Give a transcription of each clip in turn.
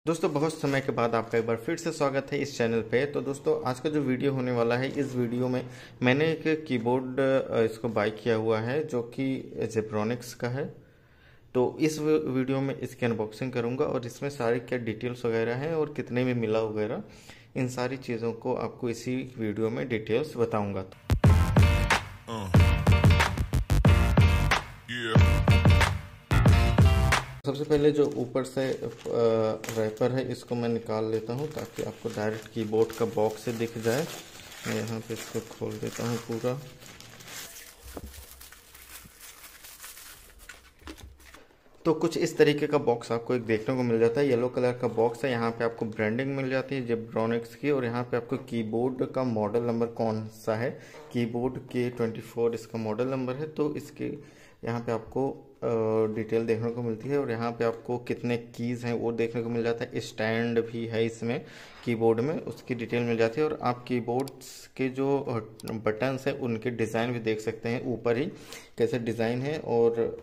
दोस्तों बहुत समय के बाद आपका एक बार फिर से स्वागत है इस चैनल पे। तो दोस्तों आज का जो वीडियो होने वाला है, इस वीडियो में मैंने एक कीबोर्ड इसको बाय किया हुआ है जो कि जेब्रॉनिक्स का है। तो इस वीडियो में इसकी अनबॉक्सिंग करूंगा और इसमें सारी क्या डिटेल्स वगैरह हैं और कितने में मिला वगैरह, इन सारी चीज़ों को आपको इसी वीडियो में डिटेल्स बताऊँगा। सबसे पहले जो ऊपर से रैपर है इसको मैं निकाल लेता हूँ ताकि आपको डायरेक्ट कीबोर्ड का बॉक्स से दिख जाए। मैं यहाँ पे इसको खोल देता हूँ पूरा। तो कुछ इस तरीके का बॉक्स आपको एक देखने को मिल जाता है। येलो कलर का बॉक्स है। यहाँ पे आपको ब्रांडिंग मिल जाती है जेब्रॉनिक्स की, और यहाँ पे आपको कीबोर्ड का मॉडल नंबर कौन सा है, कीबोर्ड K24 इसका मॉडल नंबर है। तो इसके यहाँ पे आपको डिटेल देखने को मिलती है और यहाँ पे आपको कितने कीज़ हैं वो देखने को मिल जाता है। स्टैंड भी है इसमें कीबोर्ड में, उसकी डिटेल मिल जाती है। और आप कीबोर्ड्स के जो बटन्स हैं उनके डिज़ाइन भी देख सकते हैं ऊपर ही कैसे डिज़ाइन है। और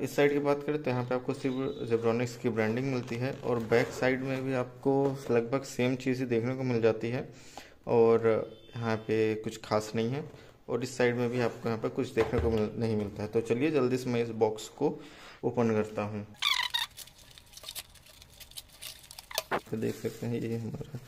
इस साइड की बात करें तो यहाँ पे आपको सिर्फ जेब्रॉनिक्स की ब्रांडिंग मिलती है, और बैक साइड में भी आपको लगभग सेम चीज़ ही देखने को मिल जाती है और यहाँ पे कुछ खास नहीं है। और इस साइड में भी आपको यहाँ पे कुछ देखने को नहीं मिलता है। तो चलिए जल्दी से मैं इस बॉक्स को ओपन करता हूँ। तो देख सकते हैं ये हमारा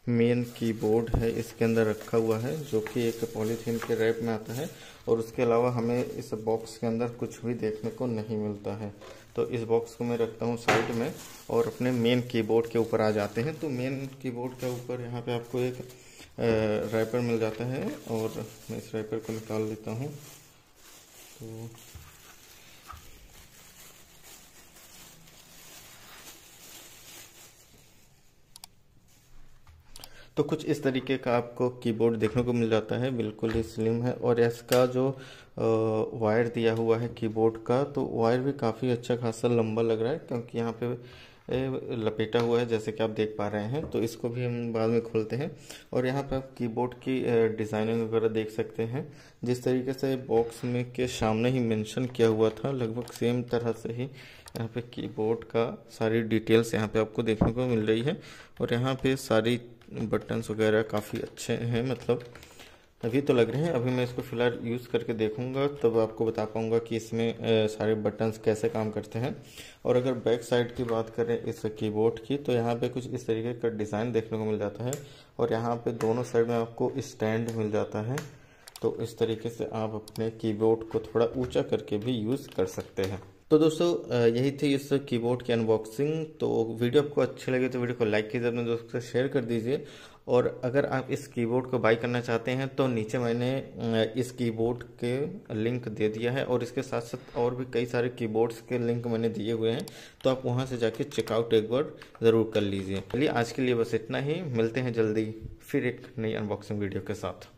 मेन कीबोर्ड है, इसके अंदर रखा हुआ है जो कि एक पॉलीथीन के रैप में आता है। और उसके अलावा हमें इस बॉक्स के अंदर कुछ भी देखने को नहीं मिलता है। तो इस बॉक्स को मैं रखता हूँ साइड में और अपने मेन कीबोर्ड के ऊपर आ जाते हैं। तो मेन कीबोर्ड के ऊपर यहाँ पे आपको एक रैपर मिल जाता है और मैं इस रैपर को निकाल लेता हूँ। तो कुछ इस तरीके का आपको कीबोर्ड देखने को मिल जाता है, बिल्कुल ही स्लिम है। और इसका जो वायर दिया हुआ है कीबोर्ड का, तो वायर भी काफ़ी अच्छा खासा लंबा लग रहा है क्योंकि यहाँ पे लपेटा हुआ है जैसे कि आप देख पा रहे हैं। तो इसको भी हम बाद में खोलते हैं। और यहाँ पे आप कीबोर्ड की डिज़ाइनिंग वगैरह देख सकते हैं। जिस तरीके से बॉक्स में के सामने ही मेंशन किया हुआ था, लगभग सेम तरह से ही यहाँ पे कीबोर्ड का सारी डिटेल्स यहाँ पे आपको देखने को मिल रही है। और यहाँ पे सारी बटन्स वगैरह काफ़ी अच्छे हैं, मतलब अभी तो लग रहे हैं। अभी मैं इसको फ़िलहाल यूज़ करके देखूंगा, तब आपको बता पाऊंगा कि इसमें सारे बटन्स कैसे काम करते हैं। और अगर बैक साइड की बात करें इस कीबोर्ड की, तो यहाँ पे कुछ इस तरीके का डिज़ाइन देखने को मिल जाता है। और यहाँ पे दोनों साइड में आपको स्टैंड मिल जाता है। तो इस तरीके से आप अपने कीबोर्ड को थोड़ा ऊँचा करके भी यूज़ कर सकते हैं। तो दोस्तों यही थी इस कीबोर्ड की अनबॉक्सिंग। तो वीडियो आपको अच्छी लगे तो वीडियो को लाइक कीजिए, अपने दोस्तों से शेयर कर दीजिए। और अगर आप इस कीबोर्ड को बाय करना चाहते हैं तो नीचे मैंने इस कीबोर्ड के लिंक दे दिया है, और इसके साथ साथ और भी कई सारे कीबोर्ड्स के लिंक मैंने दिए हुए हैं। तो आप वहां से जाके चेकआउट एक बार ज़रूर कर लीजिए। चलिए आज के लिए बस इतना ही, मिलते हैं जल्दी फिर एक नई अनबॉक्सिंग वीडियो के साथ।